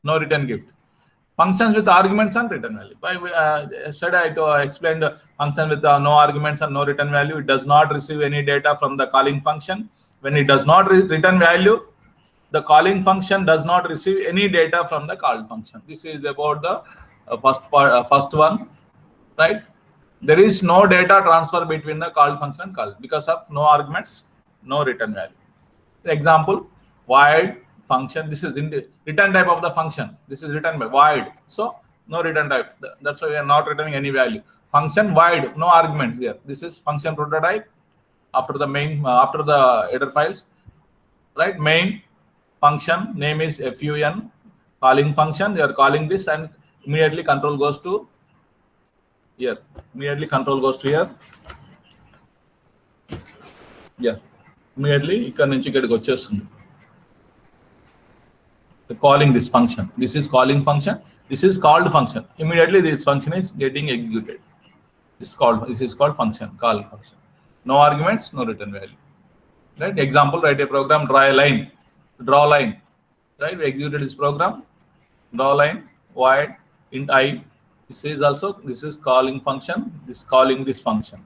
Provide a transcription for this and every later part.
no return gift. Functions with arguments and return value. Yesterday I explained function with no arguments and no return value. It does not receive any data from the calling function. When it does not return value, the calling function does not receive any data from the called function. This is about the first one, right? There is no data transfer between the called function and call because of no arguments, no return value. Example, void function. This is in the return type of the function. This is written by void. So no return type. That's why we are not returning any value. Function void, no arguments here. This is function prototype after the main, after the header files, right? Main function name is fun. Calling function, you are calling this and immediately control goes to here. Immediately control goes to here. Yeah. Immediately ఇక్కడ నుంచి ఇక్కడికి వచ్చేస్తుంది. Calling this function. This is calling function. This is called function. Immediately this function is getting executed. This is called function. Call function. No arguments, no return value. Right? Example, write a program, draw a line. Draw line. Right? We executed this program. Draw line, void, int I. This is calling function. This calling this function.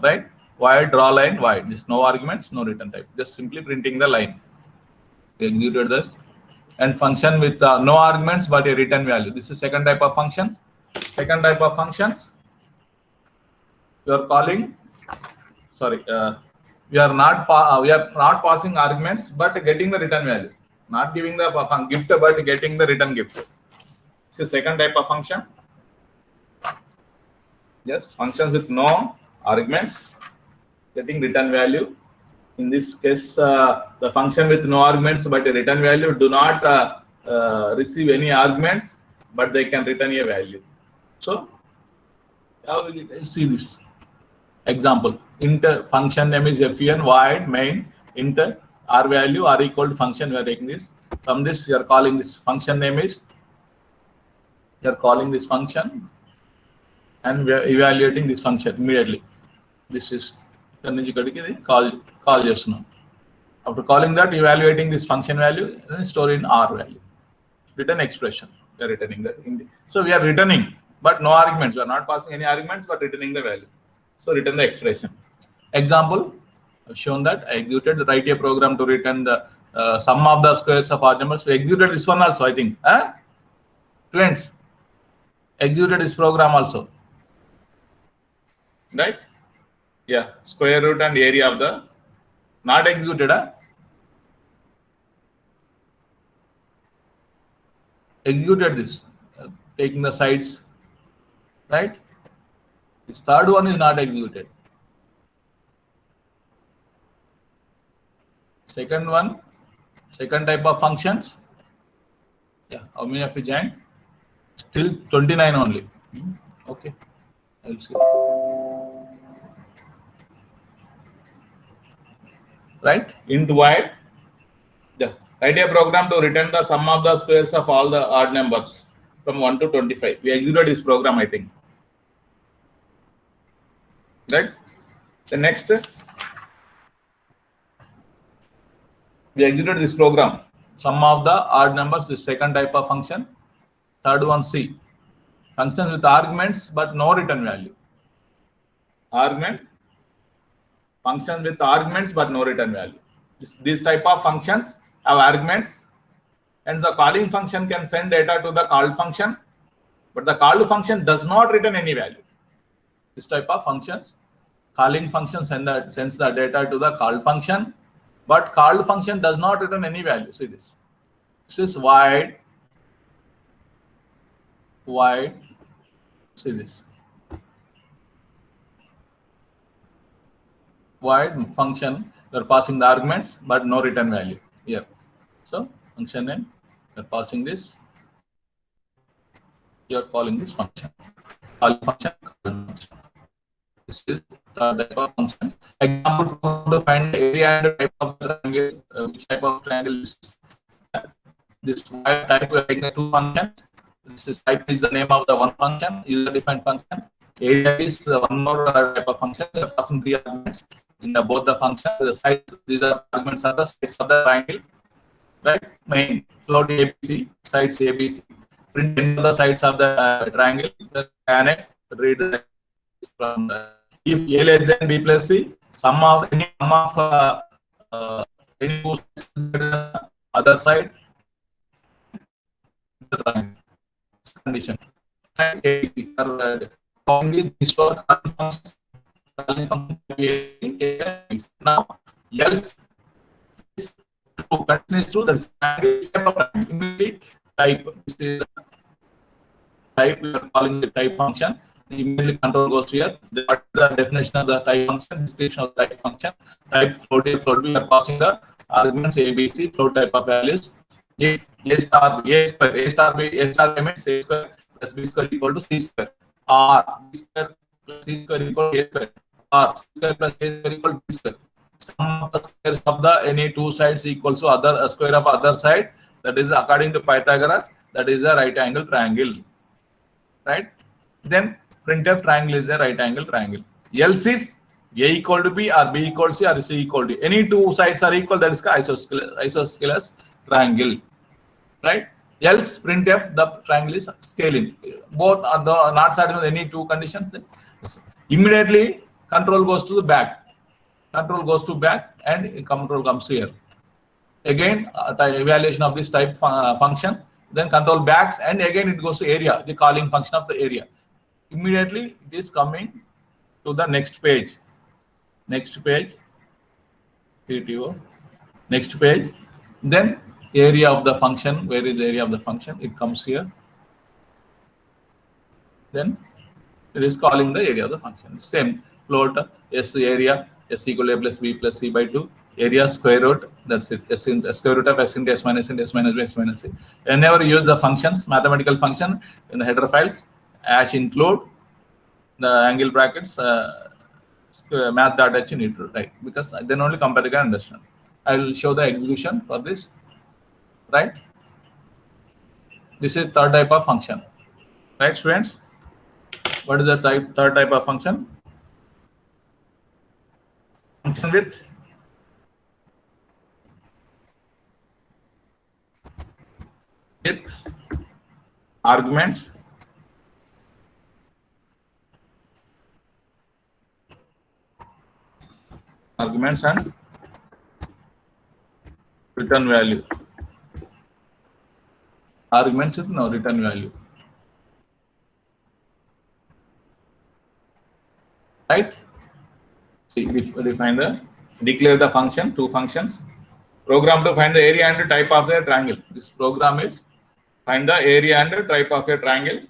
Right? Void, draw line, void. This no arguments, no return type. Just simply printing the line. We executed this. And function with no arguments but a return value. This is second type of function. Second type of functions. You are calling. Sorry, we are not passing arguments but getting the return value. Not giving the gift but getting the return gift. This is second type of function. Yes, functions with no arguments, getting return value. In this case, the function with no arguments but a return value do not receive any arguments, but they can return a value. So, how will you see this example? Int function name is fun void main int r value r equal to function. We are taking this. From this, you are calling this function name is. You are calling this function, and we are evaluating this function immediately. This is. Call చేస్తున్నాం. After calling that, evaluating this function value and store in R value. Return expression. We are returning that. So we are returning, but no arguments. We are not passing any arguments, but returning the value. So return the expression. Example, I've shown that I executed, write a program to return the sum of the squares of odd numbers. We executed this one also, I think. Friends, executed this program also. Right? Yeah, square root and area of the not executed. Executed this, taking the sides, right? This third one is not executed. Second one, second type of functions. Yeah, how many of you joined? Still 29 only. Okay, I'll see. Right? Int void. Yeah. Write a program to return the sum of the squares of all the odd numbers from 1 to 25. We executed this program, I think. Right? The next, we executed this program. Sum of the odd numbers, the second type of function. Third one, C. Functions with arguments but no return value. Argument. Function with arguments but no return value. This type of functions have arguments, and the calling function can send data to the called function, but the called function does not return any value. This type of functions, calling function sends the data to the called function, but called function does not return any value. See this. This is void. See this. Void function, you are passing the arguments but no return value here. So function name, you are passing this, you are calling this function. Call function. This is the type of function. Example, to find area and type of triangle, which type of triangle is this type. We are taking two functions. This is type is the name of the one function, user defined function. Area is one more type of function. We are passing three arguments in both the functions. The sides, these are arguments are the sides of the triangle. right? Main float ABC, sides ABC. Print any of the sides of the triangle. The scanf read the from the, if A less than B plus C, sum of any sum of any two sides other side the triangle condition. And ABC are calling this for now else true, condition is true, that is step of time. Immediately type, this is type, we are calling the type function. Immediately control goes here. What is the definition of the type function? Description of the type function. Type float A, float B. We are passing the arguments A, B, C, float type of values. If A star B, A square, A star B, A star B means A square plus B square equal to C square. Or B square plus C square equal to A square. Or C square plus A square equal to B square. Sum of the squares of the any two sides equals to other square of other side. That is according to Pythagoras. That is a right angle triangle. Right? Then printf triangle is a right angle triangle. Else if A equal to B or B equal to C or C equal to any two sides are equal, that is isosceles triangle. Right? Else printf the triangle is scaling. Both are not satisfied with any two conditions. Then immediately control goes to the back. Control goes to back and control comes here. Again, evaluation of this type function. Then control backs and again it goes to area, the calling function of the area. Immediately it is coming to the next page. Next page, CTO. Next page. Then area of the function. Where is the area of the function? It comes here. Then it is calling the area of the function. Same float S area S equal to A plus B plus C by 2. Area square root, that's it. S in square root of S into S minus B, S minus C. Whenever you use the functions, mathematical function in the header files, include the angle brackets, math.h you need to write, because then only comparator can understand. I will show the execution for this. Right? This is third type of function. Right, students? What is the third type of function? Function with arguments and return value. Arguments with no return value. Right? See, declare the function, two functions. Program to find the area and the type of the triangle. This program is find the area and the type of a triangle.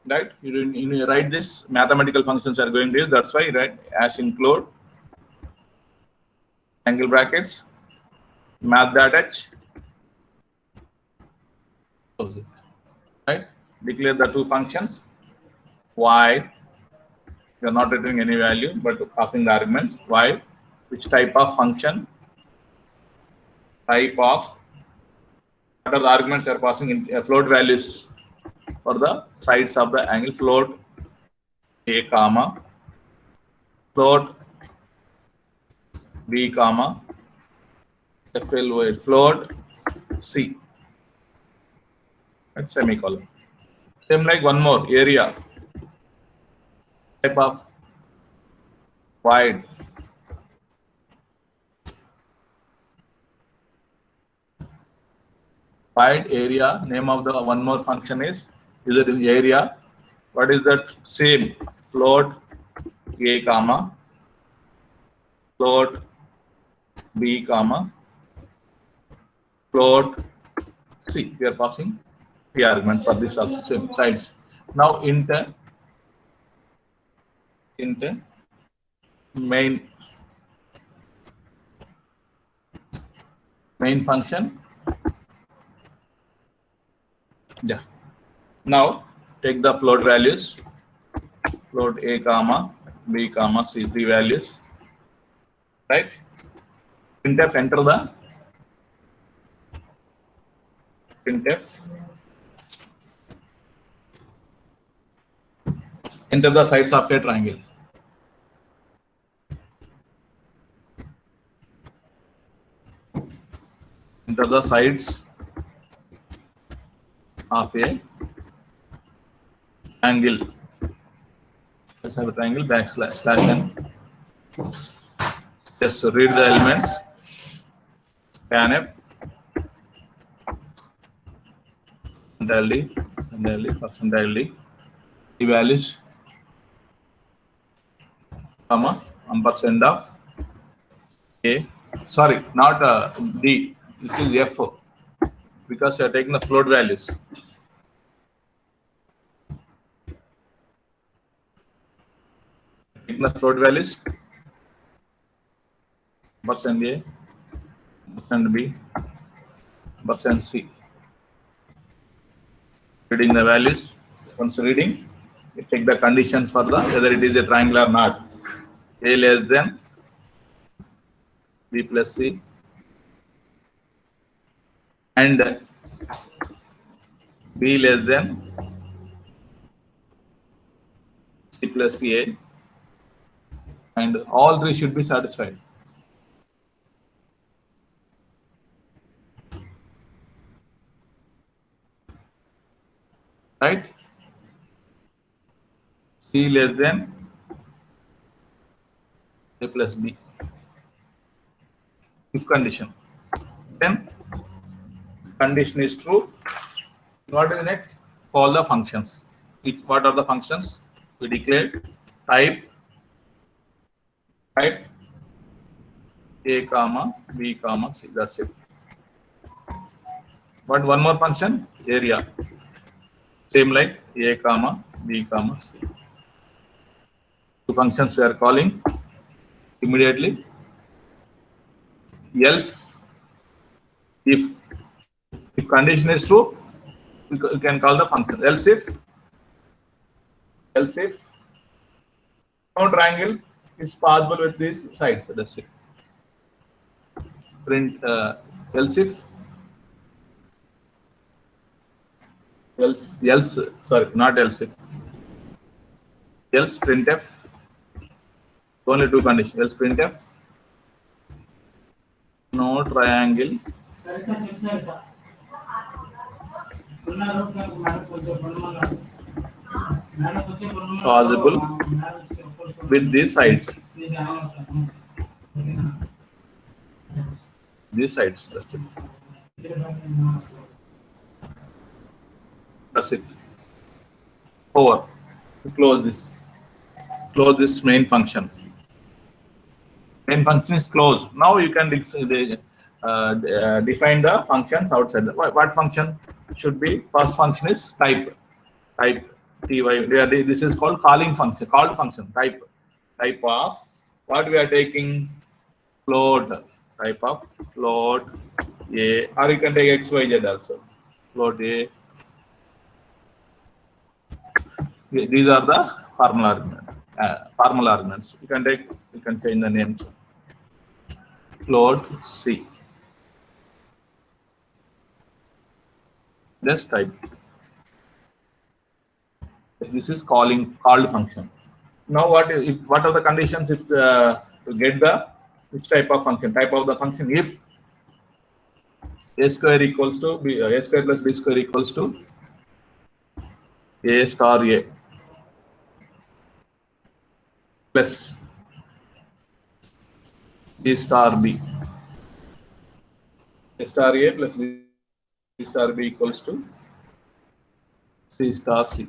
Right? You write this mathematical functions are going to use. That's why you write include angle brackets math.h. Right? Declare the two functions. Y. You are not returning any value, but passing the arguments. Y. Which type of function? Type of. What are the arguments you are passing in float values for the sides of the angle? Float A comma float B comma float C. That's semicolon. Same like one more area. Type of wide. Wide area. Name of the one more function is it in area? What is that? Same float A comma float B comma float C. We are passing the argument for this also same sides. Now int main function. Yeah. Now take the float values. Float A comma B comma C, three values. Right? Printf, enter the printf. Enter the sides of a triangle. enter the sides of a angle. Let's have a triangle backslash slash n. Just read the elements. Scanf, percentile D, the values, comma, ampersand of A. Sorry, not D. It is F because you are taking the float values. Taking the float values. Percent A, percent B, percent C. Reading the values. Once reading, you take the conditions for the whether it is a triangle or not. A less than B plus C and B less than C plus A, and all three should be satisfied. Right? C less than A plus B. If condition. Then condition is true. What is next? Call the functions. What are the functions? We declared type A comma B comma C. That's it. But one more function, area. Same like A comma B comma C. Two functions we are calling immediately. Else, if condition is true, you can call the function. Else if no triangle is possible with these sides. That's it. Print else if sorry, not else if. Else printf. Only two conditions. Else printf. No triangle possible with these sides. These sides. That's it. That's it. Over. Close this. Close this main function. Main function is closed. Now you can define the functions outside. What function should be? First function is type. Type ty. This is called calling function. Called function. Type of what we are taking? Float. Type of float A, or you can take x, y, z also. Float A. These are the formal arguments. You can change the names. Float C. Just type. This is called function. Now what are the conditions if to get the which type of function? Type of the function if A square equals to B, A square plus B square equals to A star A plus B star B. A star A plus B star B equals to C star C.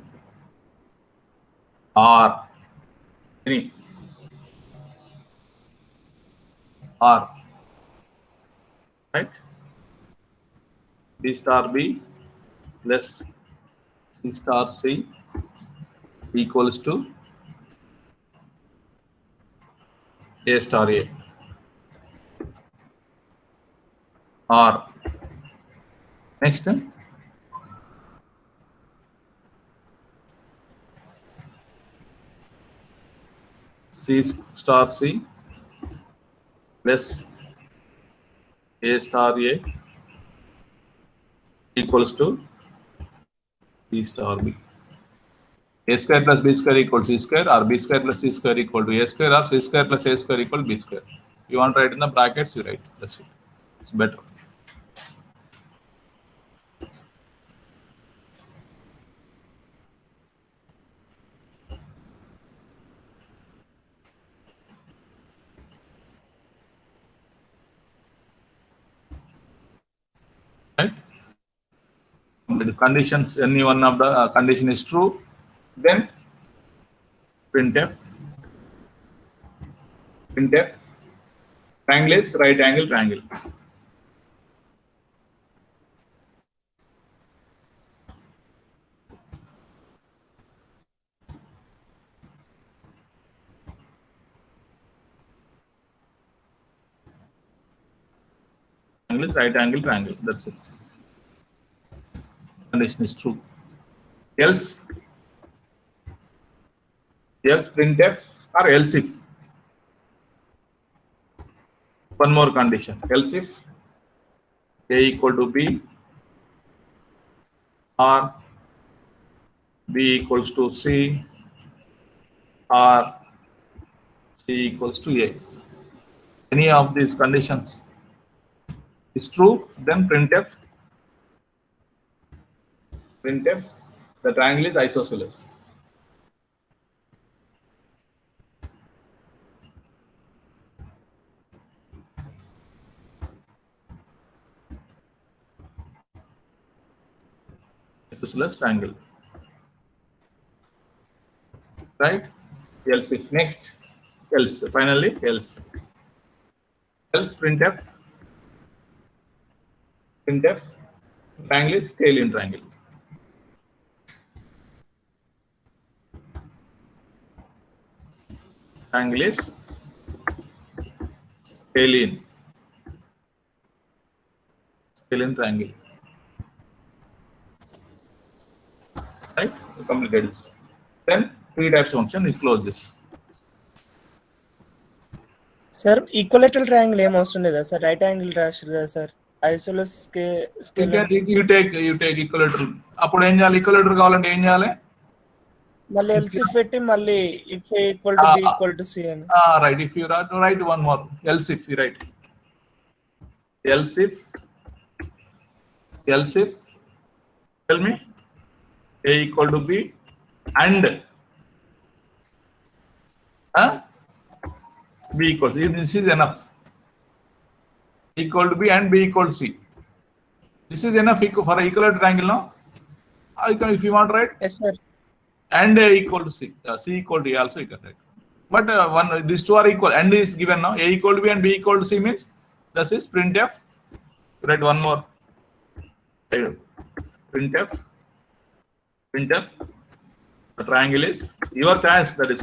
Or any R, right? B star B plus C star C equals to A star A. R. Next, C star C plus A star A equals to B star B. A square plus B square equals C square, or B square plus C square equal to A square, or C square plus A square equal to B square. You want to write in the brackets, you write. That's it. It's better. the conditions, any one of the condition is true, then printf triangle is right angle triangle. Triangle is right angle triangle. That's it. Condition is true. Else printf or else if. One more condition. Else if a equal to b or b equals to c or c equals to a. Any of these conditions is true, then printf the triangle is isosceles. Isosceles triangle. Right? Else if. Next, else. Finally, else. Else printf triangle is scalene triangle. Triangle is scalene triangle. Right? We completed this. Then three types function. We close this. Sir, equilateral triangle ఏం అవసరం లేదా sir? Right angle రాశారు కదా sir, isosceles scale. You take equilateral. అప్పుడు ఏం చేయాలి? ఈక్వలేటర్ కావాలంటే ఏం చేయాలి? మళ్ళీ ఎల్స్ ఇఫ్ పెట్టి మళ్ళీ if a equal to b equal to c అని. Right. If you write one more, else if you write else if tell me a equal to b and b equals, this is enough. Equal to b and b equal to c. This is enough for an equilateral triangle, no? If you want to write, yes sir, and a equal to c, c equal to a also you can write. But these two are equal, and is given now. A equal to b and b equal to c means this is printf. Write one more. Printf. The triangle is your choice. That is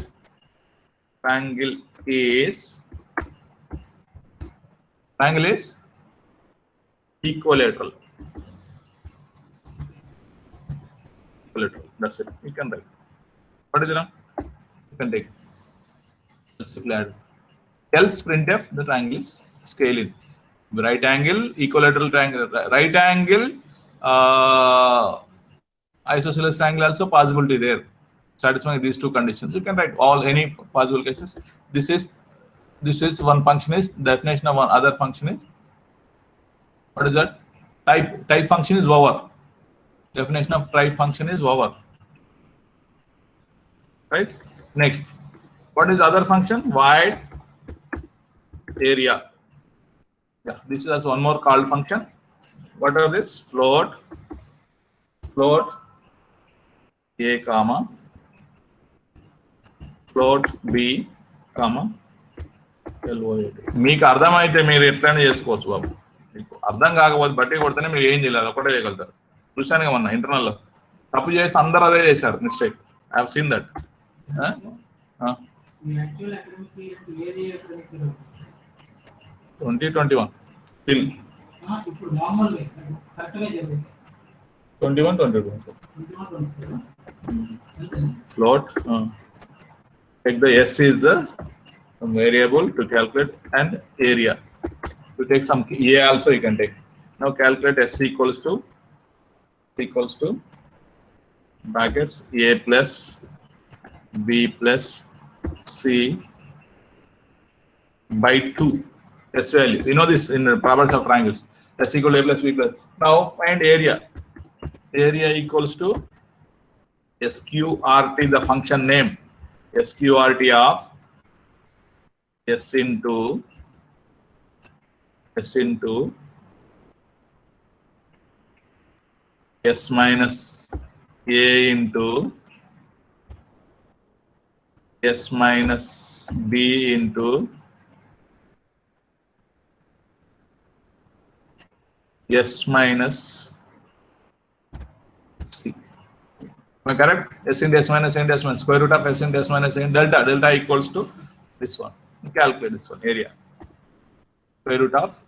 triangle is equilateral. That's it. You can write. What is it now? You can take. Else printf the triangle is scalene. Right angle equilateral triangle. Right angle isosceles triangle also possibility there. Satisfying these two conditions, you can write any possible cases. This is one function is definition of one other function is, what is that? Type function is over. Definition of type function is over. Right? Next, what is other function? Void area. Yeah, this is also one more called function. What are this? Float a comma float b comma LOAD. మీకు అర్థమైతే మీరు ఎట్లయినా చేసుకోవచ్చు బాబు. మీకు అర్థం కాకపోతే బట్టి కొడితేనే మీరు ఏం చేయలేదు, ఒకటే చేయగలుగుతారు. చూశాను మొన్న ఇంటర్నల్లో తప్పు చేసి అందరూ అదే చేశారు, mistake. I have seen that. 2021 till 21-22 float. Take the s is the variable to calculate and area. To take some a also you can take. Now calculate s equals to brackets a plus b plus c by 2. S value. You know this in the properties of triangles. S equal to a plus b plus. Now find area. Area equals to SQRT, the function name. SQRT of s into S minus A into S minus B into S minus C. Am I correct? S into S minus A into S minus square root of S into S minus A into delta. Delta equals to this one. Calculate this one, area. Square root of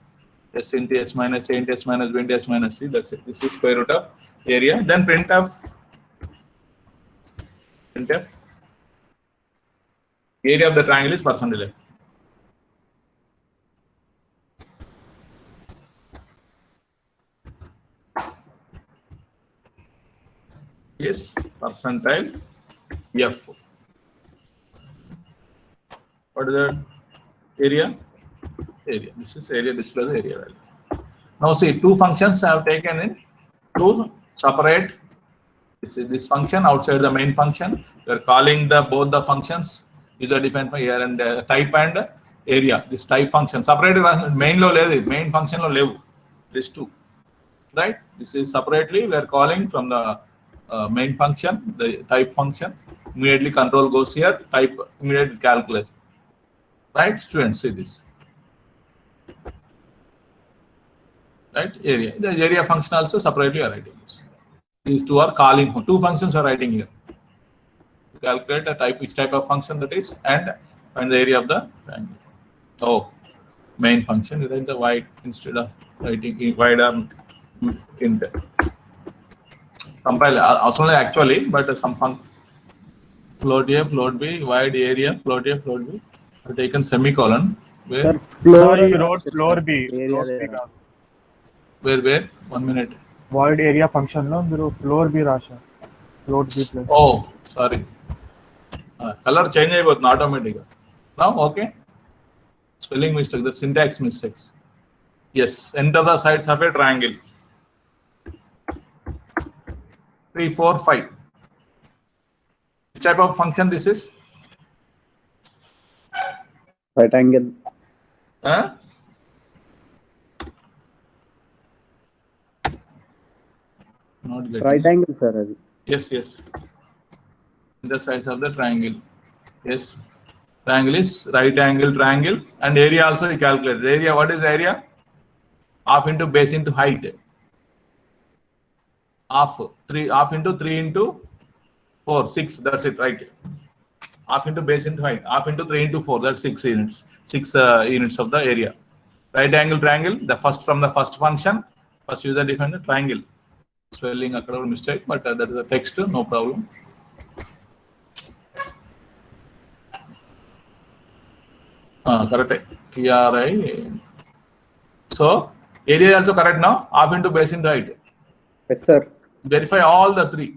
S into S minus A into S minus B into S minus C. That's it. This is square root of area. Then printf area of the triangle is percentage F. Is percentile F. What is the area? Area. This is area display the area value. Now see, two functions I have taken in to separate this function outside the main function. We are calling both the functions user defined for here and type and area. This type function separated main lo levu, main function lo levu. These two, right? This is separately we are calling from the main function, the type function. Immediately control goes here. Type immediate calculate. Right, students, see this. Right, area. The area function also separately are writing this. These two are calling. Two functions are writing here. Calculate a type, which type of function that is, and find the area of the triangle. Oh, main function. You write the wide instead of writing wide int. Compile also actually, but some function. Float A, float B, wide area, float A, float B. I've taken semicolon. Where? Sir, floor you wrote floor B. Area Floor B there. Where? 1 minute. void area function లో మీరు floor b రాశారు. Float b plus. Oh, sorry. Color change అయిపోతుంది automatic. Now, okay. Spelling mistake, the syntax mistakes. Yes, enter the sides of a triangle. 3, 4, 5. Which type of function this is? Right angle. Huh? Not getting. Right angle, sir. Adi. Yes. The sides of the triangle. Yes. Triangle is right angle triangle, and area also we calculate. Area, what is the area? Half into base into height. Half into 3 into 4, 6. That's it, right? Half into base into height. Half into 3 into 4. That's 6 units. 6 units of the area. Right angle triangle. The first from the first function. First user defined the triangle. Spelling akkada mistake, but that is a text. No problem. Correct. TRI. So area is also correct now. Half into base into height. Yes, sir. Verify all the 3.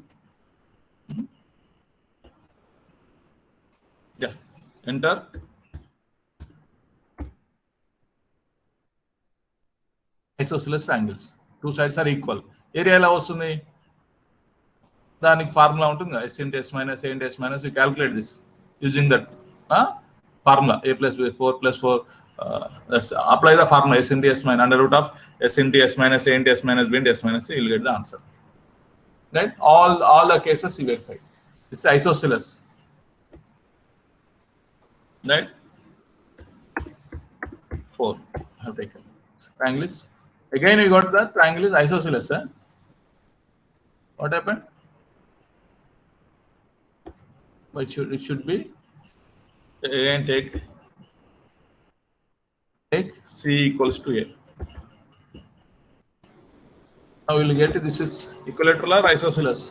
Yeah. Enter. Isosceles triangles. Two sides are equal. Area ఎలా వస్తుంది? దానికి formula ఉంటుంది కదా, S into S minus A into S minus. We calculate this using that formula A plus B 4 plus 4. That's apply the formula S into S minus under root of S into S minus A into S minus B into S minus C. You'll get the answer. Right? All the cases you verify. This is isosceles. Right? 4 I have taken. Triangle is again we got the triangle is isosceles. What happened? It should be again take C equals to A. Now we will get this is equilateral or isosceles.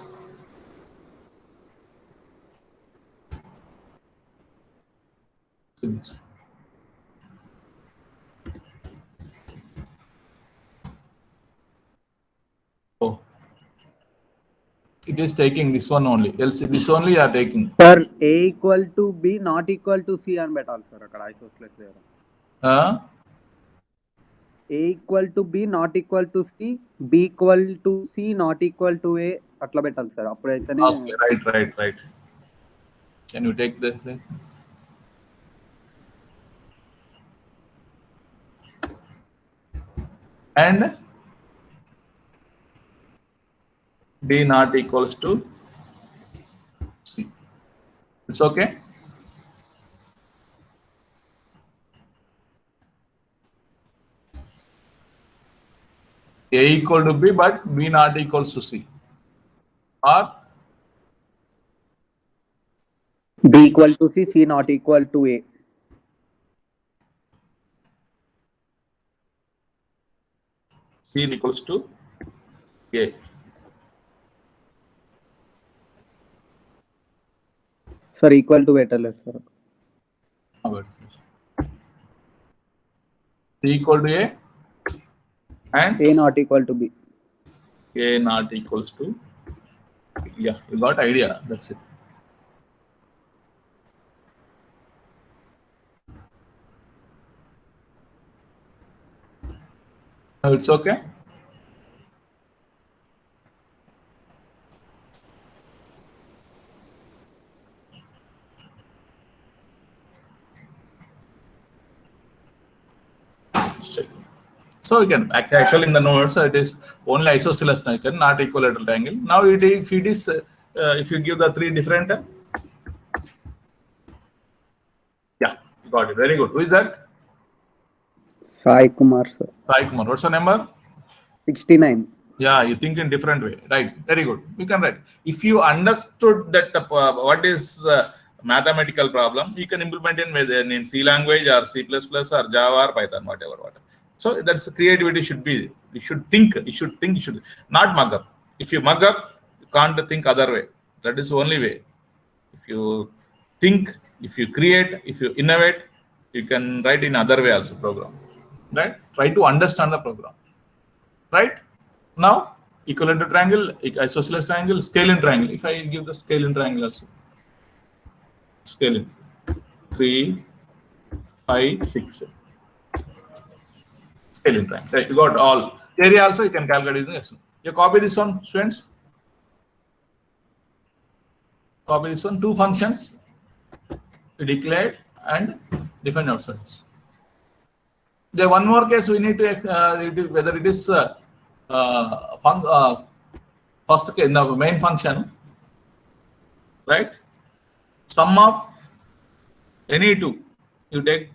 Oh, it is taking this one only. Else this only you are taking. Sir, A equal to B not equal to C అని పెట్టాలి sir అక్కడ isosceles దగ్గర. A equal to B not equal to C, B equal to C not equal to A అట్లా పెట్టాలి sir. అప్పుడైతేనే. Okay, right. Can you take this? And D not equals to C. It's okay. A equal to B, but B not equals to C. Or B equal to C, C not equal to A. C equals to A. Sir, equal to better, sir. C equal to A and A not equal to B. A not equals to, yeah, you got idea. That's it. Now it's okay. So you can actually in the notes it is only isosceles triangle, not equilateral triangle. Now if it is if you give the three different, yeah, you got it. Very good. Who is that? Sai Kumar, sir. Sai Kumar. What's the number? 69. Yeah, you think in different way, right? Very good. You can write. If you understood that what is mathematical problem, you can implement in C language or C++ or Java or Python, whatever. So that's creativity should be. You should think. You should not mug up. If you mug up, you can't think other way. That is the only way. If you think, if you create, if you innovate, you can write in other way also program. Right? Try to understand the program. Right? Now, equilateral triangle, isosceles triangle, scalene triangle. If I give the scalene triangle also, scalene 3, 5, 6. Scalene triangle. Right, you got all. Area also you can calculate using Excel. You copy this one, students. Copy this one. Two functions, declared and defined outside. There one more case we need to whether it is first case in the main function, right? Sum of any two, you take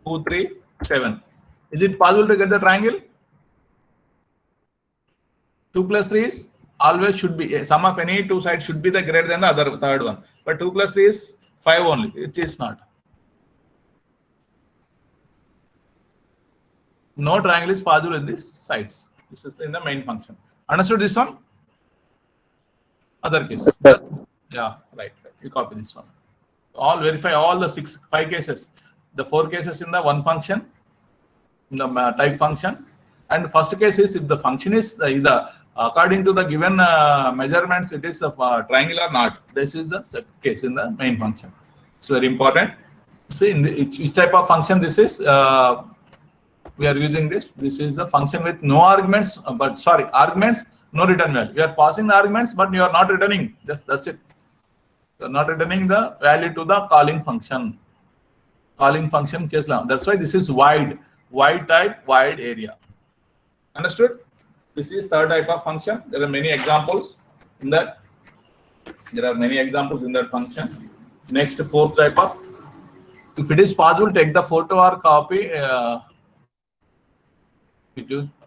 2, 3, 7. Is it possible to get the triangle? 2 plus 3 is always should be sum of any two sides should be the greater than the other third one. But 2 plus 3 is 5 only. It is not. No triangle is possible in these sides. This is in the main function. Understood this one? Other case. Yeah, right. You copy this one. All verify all the 5 cases. The 4 cases in the one function, in the type function. And first case is if the function is either according to the given measurements, it is a triangle or not. This is the case in the main function. It's very important. See, in each type of function, this is we are using this. This is the function with no arguments, arguments, no return value. We are passing the arguments, but you are not returning. That's it. You are not returning the value to the calling function. Calling function case now. That's why this is wide type, wide area. Understood? This is third type of function. There are many examples in that. There are many examples in that function. Next, fourth type of. If it is possible, take the photo or copy.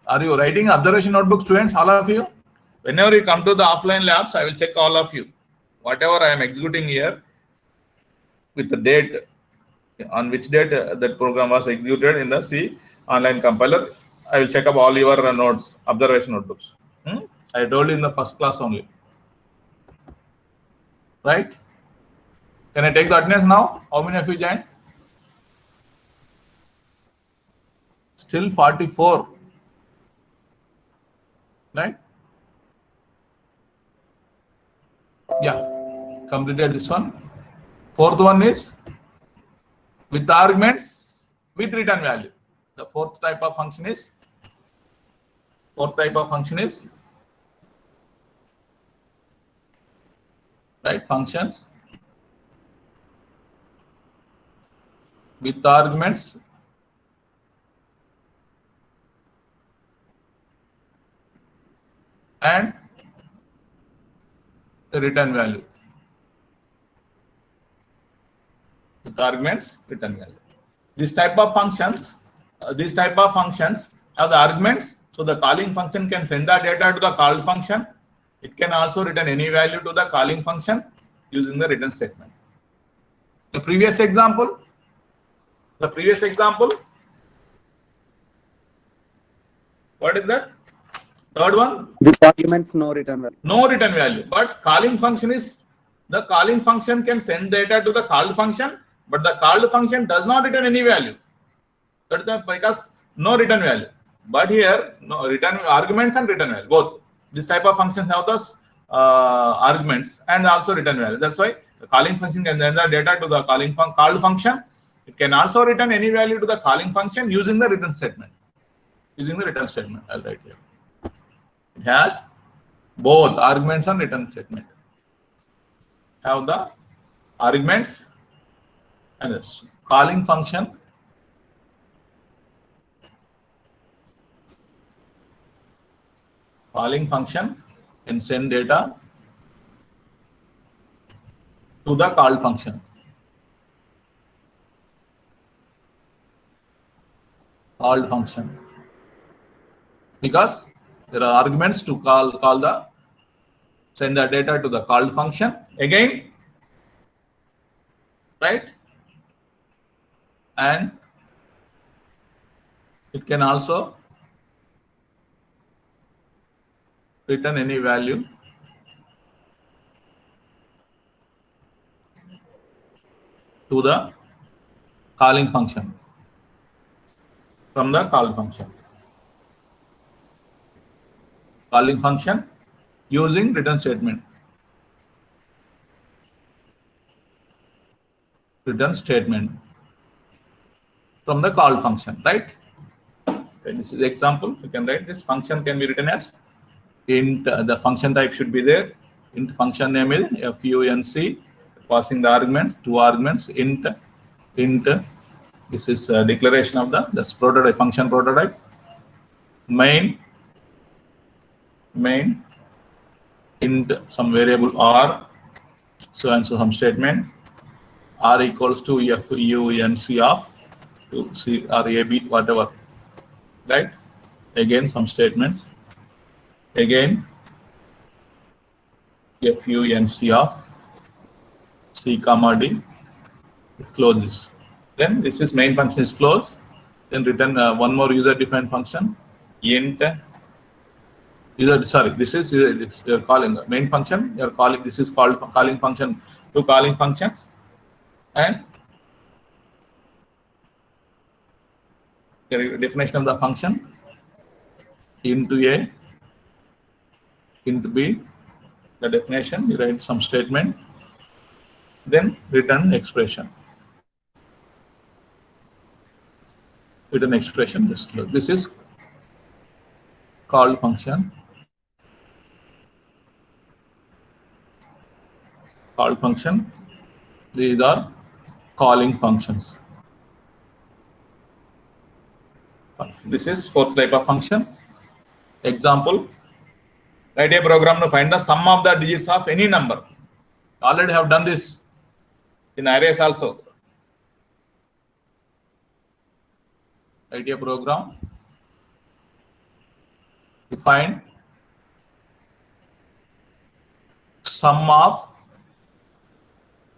Are you writing observation notebook, students? All of you. Whenever you come to the offline labs, I will check all of you. Whatever I am executing here, with the date, on which date that program was executed in the C online compiler, I will check up all your notes, observation notebooks. I told you in the first class only. Right? Can I take the attendance now? How many of you joined? Still 44. Right? Yeah. Completed this one. Fourth one is with arguments with return value. The fourth type of function is right, functions with arguments and a return value. With arguments, return value. This type of functions have the arguments. So the calling function can send the data to the called function. It can also return any value to the calling function using the return statement. The previous example. What is that? Third one. With arguments, no return value. No return value. But calling function can send data to the called function, but the called function does not return any value. That's because no return value. But here, no return arguments and return value. Both. This type of functions have those arguments and also return value. That's why the calling function can send the data to the called function. It can also return any value to the calling function using the return statement. I'll write here. It has both arguments and return statement. Have the arguments and this calling function. Calling function can send data to the called function. Called function. Because there are arguments to send the data to the called function again, right? And it can also return any value to the calling function from the called function. Calling function using return statement. Return statement from the called function, right? Okay, this is the example. You can write this function can be written as int. The function type should be there. Int function name is func. Passing the arguments, 2 arguments. Int. This is a declaration of the prototype function prototype. Main int some variable r, so and so some statement r equals to func of to c or ab whatever, right? Again some statements, again func of c comma d, close this. Then this is main function is closed. Then return one more user defined function int. This is you're calling main function. You're calling, this is called calling function, 2 calling functions, and definition of the function into a, into b. The definition, you write some statement, then return expression. Return expression. This is called function. Called function. These are calling functions. This is 4th type of function. Example. Write a program to find the sum of the digits of any number. Already have done this in arrays also. Write a program to find sum of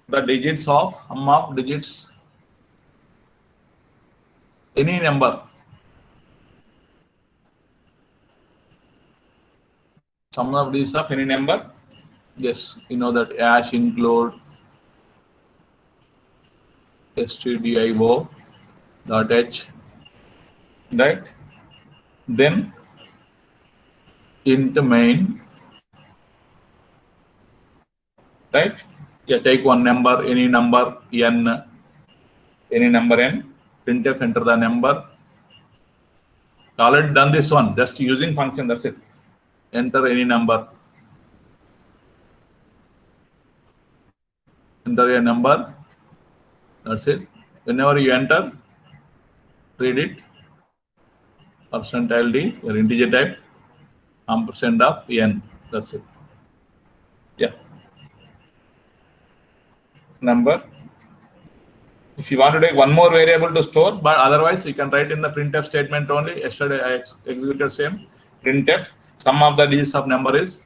the digits of any number. Sum of digits of any number. Yes, you know that hash include stdio dot h, right? Then int main, right? Yeah, take one number, any number n, printf, enter the number. Already done this one, just using function, that's it. Enter any number. Enter a number, that's it. Whenever you enter, read it. %d, your integer type, ampersand of n, that's it. Yeah. number. If you want to take one more variable to store, but otherwise you can write in the printf statement only. Yesterday I executed same printf. Sum of the digits of number is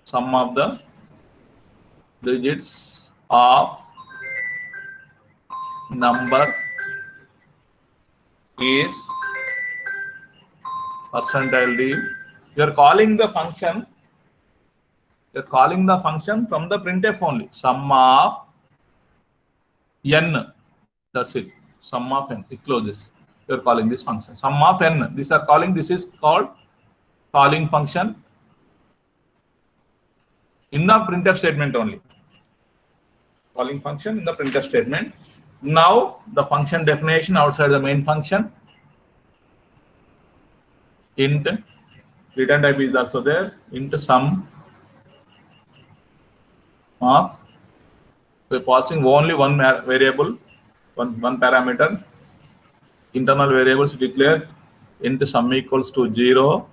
sum of the digits of number is percentile d. You are calling the function. You're calling the function from the printf only. Sum of n. That's it. Sum of n. It closes. You're calling this function. Sum of n. These are calling. This is called calling function in the printf statement only. Calling function in the printf statement. Now the function definition outside the main function. Int return type is also there. Int sum of, we're passing only one variable, one parameter. Internal variables declared int sum equals to 0.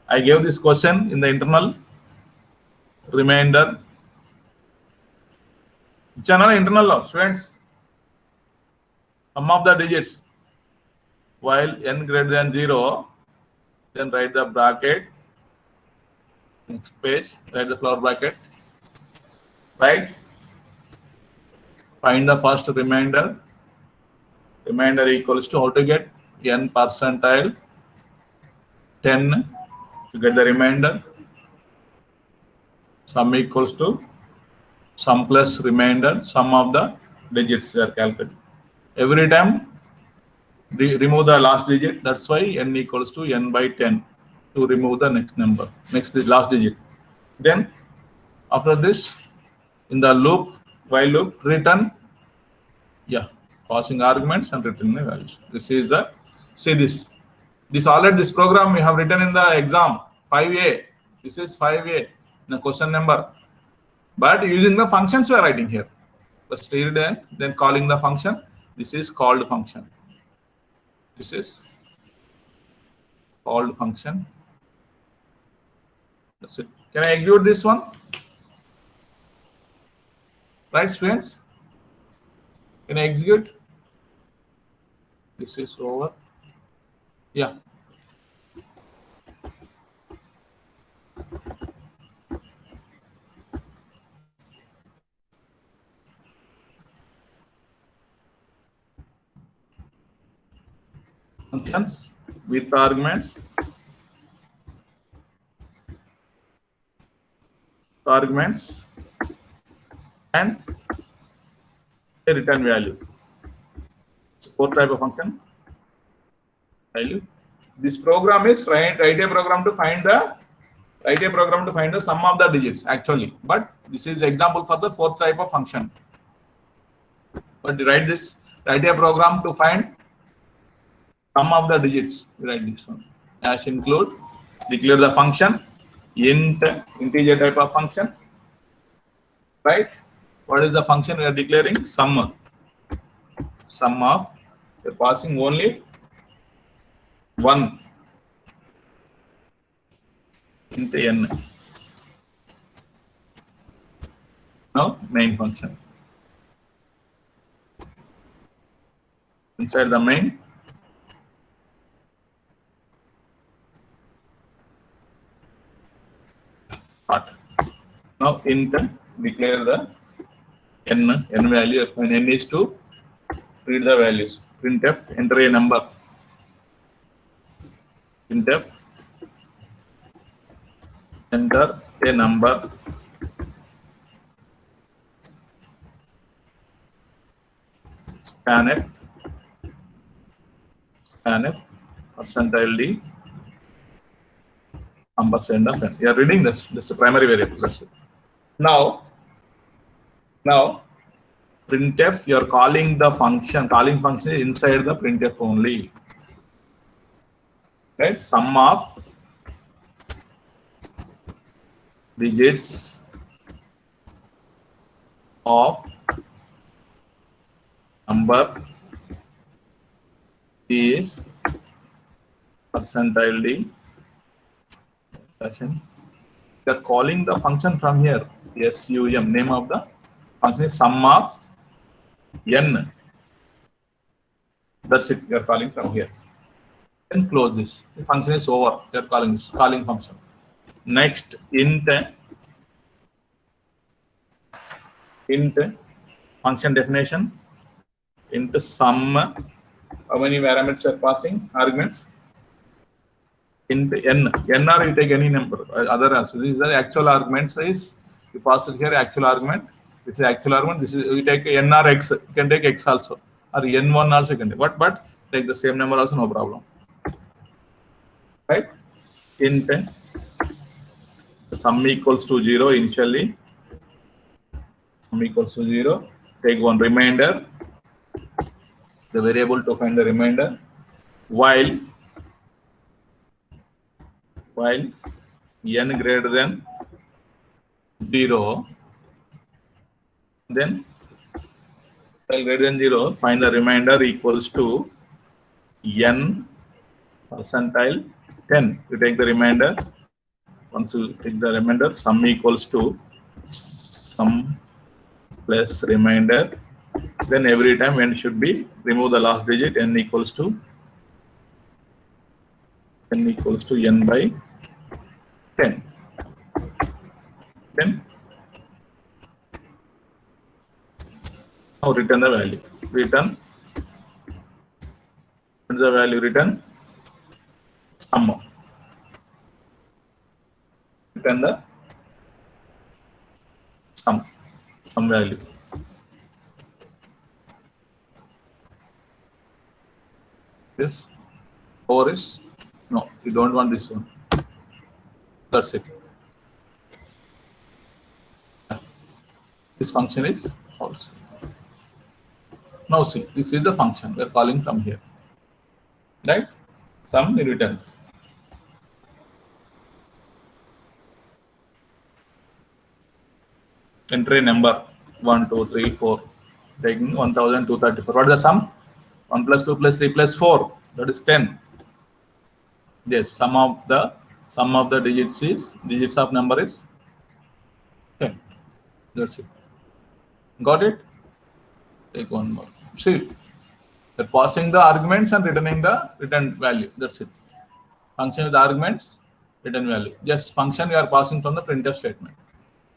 I gave this question in the internal remainder. It's another internal law, students. Sum of the digits while n greater than 0, then write the bracket. Next page, write the flower bracket. Right? Find the first remainder. Remainder equals to, how to get n percentile 10 to get the remainder. Sum equals to sum plus remainder, sum of the digits are calculated. Every time remove the last digit. That's why n equals to n by 10 to remove the next number, last digit. Then after this, in the loop, while loop, return, passing arguments and returning the values. This is the, see this already, this program we have written in the exam 5A. This is 5A, the question number. But using the functions we are writing here. First read then calling the function. This is called function. This is called function. That's it. Can I execute this one? Right, students? Can I execute? This is over. Yeah. Functions with arguments and a return value. It's fourth type of function value. This program is write a program to find the sum of the digits actually, but this is example for the fourth type of function. But write a program to find sum of the digits. Write this one. Dash include, declare the function int, integer type of function. Right? What is the function we are declaring? Sum of. We're passing only one into n. Now main function. Inside the main, part. Now int, declare the n value. When n is 2, read the values. Printf, enter a number. Printf, enter a number. Scanf, percentile d, ampersand of n. You are reading this. This is the primary variable. That's it. Now printf, you are calling the function. Calling function is inside the printf only. Right? Sum of digits of number is percentile d. We are calling the function from here. SUM. Name of the function is sum of n. That's it. We are calling from here. Then close this. The function is over. We are calling this calling function. Next, int function definition. Int sum. How many parameters are passing? Arguments. Int n. Or you take any number. Other also. These are the actual arguments. Is you pass it here actual argument. This is actual argument. This is we take n or x. You can take x also or n1 also you can take. But take the same number also, no problem. Right? Int sum equals to 0 initially. Sum equals to 0. Take one remainder. The variable to find the remainder. While n greater than 0, then while greater than 0, find the remainder equals to n percentile 10. You take the remainder. Once you take the remainder, sum equals to sum plus remainder. Then every time n should be remove the last digit. N equals to n by 10. Then now return the value. Return the value. Return sum. Return the sum value. This or is no, you don't want this one. That's it. This function is false. Now see, this is the function we are calling from here. Right? Sum return. Enter a number 1, 2, 3, 4. Taking 1234. What is the sum? 1 plus 2 plus 3 plus 4. That is 10. Yes, sum of the digits of number is 10. That's it. Got it? Take one more. See, they're passing the arguments and returning the return value. That's it. Function with arguments, return value. Just function you are passing from the printf statement.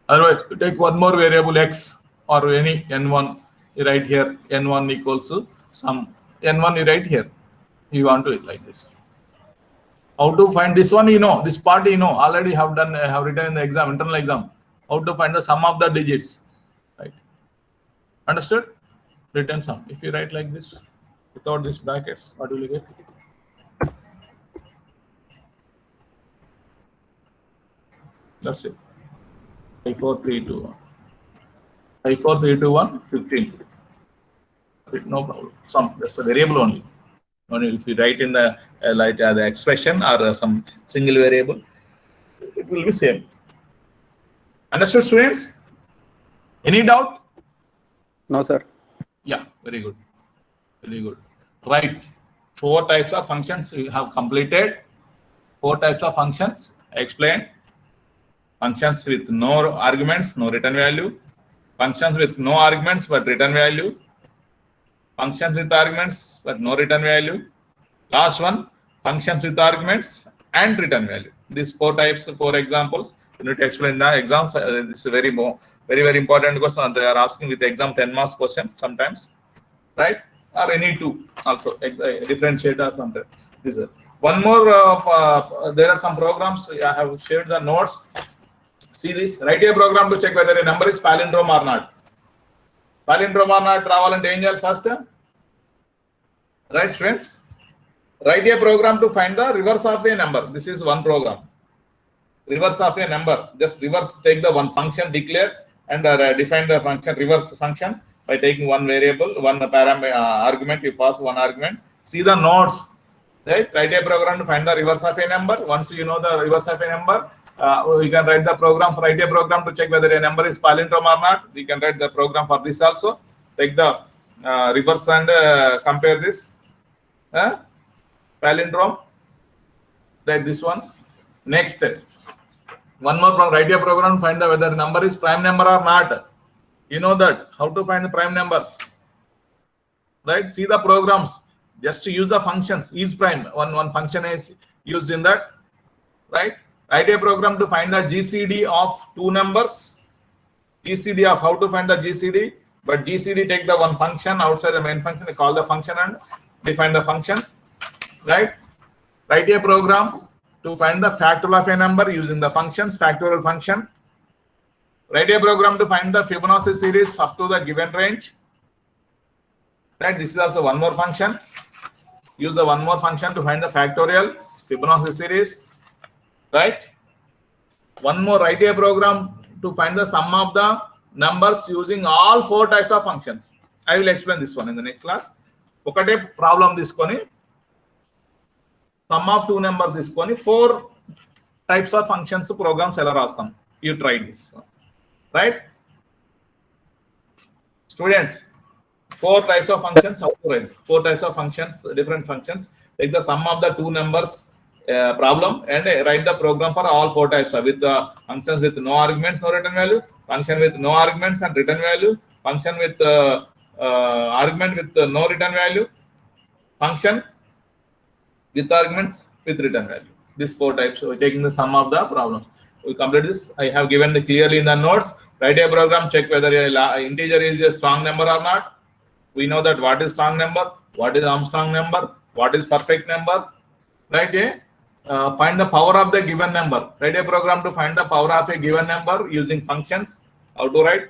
Otherwise, you take one more variable x or any n1. You write here n1 equals to some n1. You write here. You want to it like this. How to find this one? You know, this part you know already have written in the exam, internal exam. How to find the sum of the digits, right? Understood? Return sum. If you write like this, without these brackets, what will you get? That's it. 54321. 54321, 15. No problem. Sum. That's a variable only. Only if you write in the the expression or some single variable, it will be same. Understood, students? Any doubt? No, sir. Yeah, very good. Very good. Right. 4 types of functions we have completed. 4 types of functions I explained. Functions with no arguments, no return value. Functions with no arguments but return value. Functions with arguments but no return value. Last one, functions with arguments and return value. These 4 types, 4 examples. You need to explain the exams. This is a very important question. They are asking with the exam 10 marks question sometimes, right? Or any 2 also differentiate or something. This is one more. There are some programs I have shared the notes. See this. Write a program to check whether a number is palindrome or not. Palindrome or not, రావాలంటే ఏం చేయాలి first? Right, students? Write a program to find the reverse of a number. This is one program. Reverse of a number. Just reverse, take the one function declared and define the function, reverse function by taking one variable, one argument. You pass one argument. See the notes. Right? Write a program to find the reverse of a number. Once you know the reverse of a number, you can write the program. Write a program to check whether a number is palindrome or not. We can write the program for this also. Take the reverse and compare this palindrome like this one. Next, One more problem. Write a program to find the whether number is prime number or not. You know that how to find the prime numbers, right? See the programs. Just to use the functions. Is prime. One function is used in that, right? Write a program to find the GCD of two numbers. GCD of how to find the GCD. But GCD take the one function outside the main function. Call the function and define the function, right? Write a program to find the factorial of a number using the functions, factorial function. Write a program to find the Fibonacci series up to the given range. Right, this is also one more function. Use the one more function to find the factorial Fibonacci series. Right. One more, write a program to find the sum of the numbers using all four types of functions. I will explain this one in the next class. Okate problem తీసుకొని sum of two numbers తీసుకొని four types of functions programs ఎలా రాస్తాం. You try this, right? Students, four types of functions. How to write? Four types of functions, different functions. Take the sum of the two numbers problem and write the program for all four types with the functions with no arguments, no return value, function with no arguments and return value, function with argument with no return value, function with arguments with return value. These four types. So we're taking the sum of the problems. We complete this. I have given the clearly in the notes. Write a program, check whether an integer is a strong number or not. We know that what is strong number, what is Armstrong number, what is perfect number. Right? Find the power of the given number. Write a program to find the power of a given number using functions. How to write?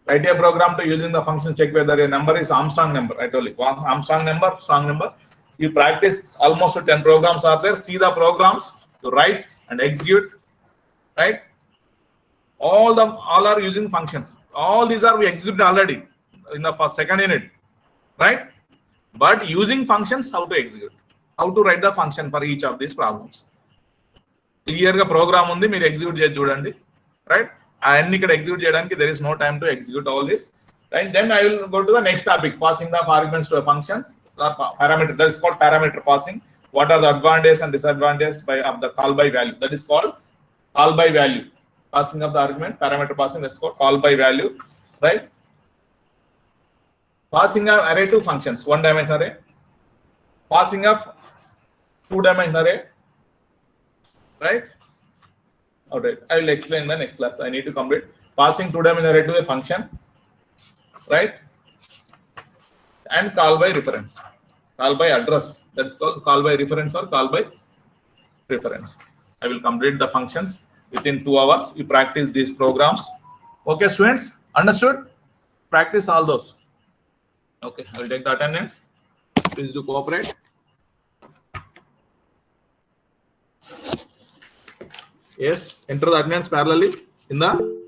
Write a program to using the function check whether a number is Armstrong number. I told you Armstrong number, strong number. You practice almost 10 programs are there. See the programs to write and execute. Right? All are using functions. All these are we executed already in the first second unit. Right? But using functions, how to execute? How to write the function for each of these problems. Clear ga program undi meer execute chesi chudandi, right? And ikkada execute cheyadaniki there is no time to execute all this. Right? Then I will go to the next topic, passing the arguments to functions or parameter. That is called parameter passing. What are the advantages and disadvantages of the call by value? That is called call by value. Passing of the argument, parameter passing, that's called call by value, right? Passing of array to functions, one dimensional array. Passing of two-dimensional array, right? Okay, I will explain the next class. I need to complete passing two-dimensional array to a function, right? And call by reference, call by address. That is called call by reference or call by reference. I will complete the functions within 2 hours. You practice these programs. Okay, students, understood? Practice all those. Okay, I will take the attendance. Please do cooperate. Yes, enter the attendance parallelly in the